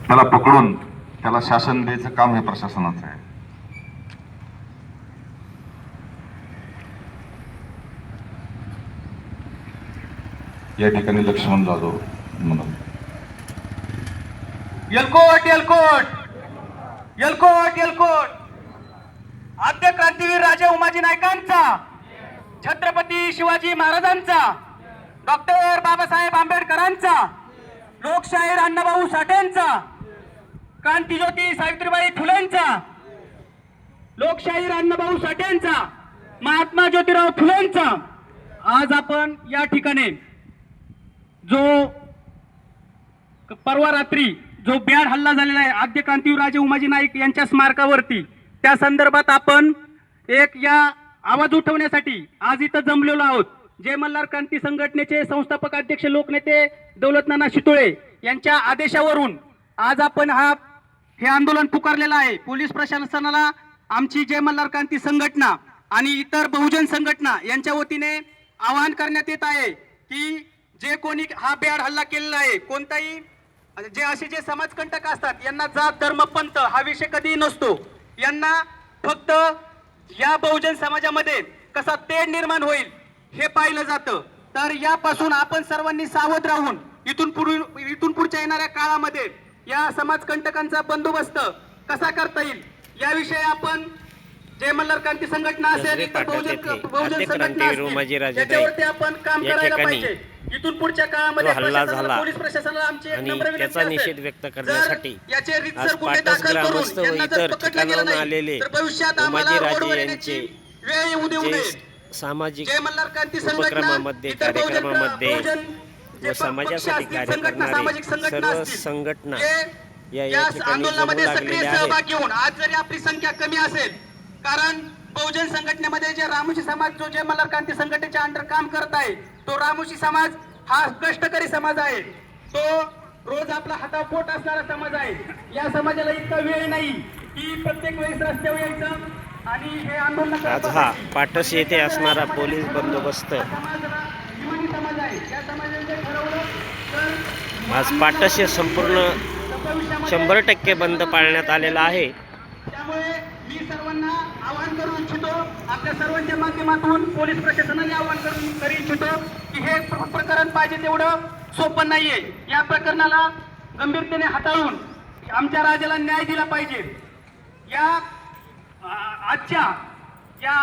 त्याला पकडून त्याला शासन द्यायचं काम हे प्रशासनाचं आहे. या ठिकाणी लक्ष्मण जाधव म्हणून एलकोट एलकोट एलकोट एलकोट आद्य क्रांतीवीर राजे उमाजी नायकांचा, छत्रपती शिवाजी महाराजांचा, डॉक्टर बाबासाहेब आंबेडकरांचा, लोकशाहीर अण्णाभाऊ साठेंचा, क्रांतीज्योती सावित्रीबाई फुलेंचा, लोकशाहीर अण्णाभाऊ साठेंचा, महात्मा ज्योतिराव फुलेंचा आज आपण या ठिकाणी जो परवा रात्री जो भ्याड हल्ला झालेला आहे आद्य क्रांतीवीर राजे उमाजी नाईक यांच्या स्मारकावरती, त्या संदर्भात आपण एक या आवाज उठवण्यासाठी आज इथं जमलेलो आहोत. जय मल्हार क्रांती संघटनेचे संस्थापक अध्यक्ष लोकनेते दौलतनाना शितोळे यांच्या आदेशावरून आज आपण हे आंदोलन पुकारलेलं आहे. पोलीस प्रशासनाला आमची जय मल्हार क्रांती संघटना आणि इतर बहुजन संघटना यांच्या वतीने आवाहन करण्यात येत आहे की जे कोणी हा भ्याड हल्ला केलेला आहे, कोणताही जे असे जे समाजकंटक असतात यांना जात धर्म पंथ हा विषय कधीही नसतो. यांना फक्त या बहुजन समाजामध्ये कसा तेढ निर्माण होईल हे पाहिलं जातं. तर यापासून आपण सर्वांनी सावध राहून इथून पुढच्या येणाऱ्या काळामध्ये या समाजकंटकांचा बंदोबस्त कसा करता येईल याविषयी आपण जय मल्हार क्रांती संघटना असेल तर बहुजन संघटना असेल याच्यावरती आपण काम करायला पाहिजे. इथून पुढच्या काळामध्ये हल्ला झाला पोलीस प्रशासनाला आमची एक आणि नम्र विनंती त्याचा असेल, निषेध व्यक्त करण्यासाठी याचे रीतसर आज गुन्हे पाटस दाखल करून ग्रामस्थ व यांना जर इतर पकडलं गेलं ठिकाणाहून नाही आलेले तर भविष्यात उमाजी आम्हाला राजे रोडवर यांचे येण्याची वेळ येऊ देऊ जे नये. सामाजिक जय मल्हार क्रांती संघटना, उपक्रमामध्ये इतर कार्यक्रमामध्ये बहुजन व समाजासाठी कार्य संघटना, सामाजिक करणारे संघटना सर्व असतील, संघटना जे या या ठिकाणी जमू आंदोलनामध्ये सक्रिय लागलेल्या सहभाग आहेत. घेऊन आज जरी आपली संख्या कमी असेल, कारण बहुजन संघटनेमध्ये जे रामोशी समाज जो जय मल्हार क्रांती संघटनेच्या अंडर काम करत आहे, तो रामोशी समाज हा कष्टकरी समाज आहे. तो रोज आपला हातावर पोट असणारा समाज आहे. या समाजाला इतका वेळ नाही की प्रत्येक वेळेस रस्त्यावर यायचं आणि हे आंदोलन आज हा पाटस येथे असणारा पोलीस बंदोबस्त समाज आहे. या समाजाने जर ठरवलं तर आज पाटस हे संपूर्ण 100% बंद पाळण्यात आलेला आहे. त्यामुळे मी सर्वांना आवाहन करू इच्छितो, आपल्या सर्वांच्या माध्यमातून पोलीस प्रशासनाने आवाहन करू इच्छितो की हे प्रकरण पाहिजे तेवढं सोपं नाहीये. या प्रकरणाला गंभीरतेने हाताळून आमच्या राजाला न्याय दिला पाहिजे. या आजच्या या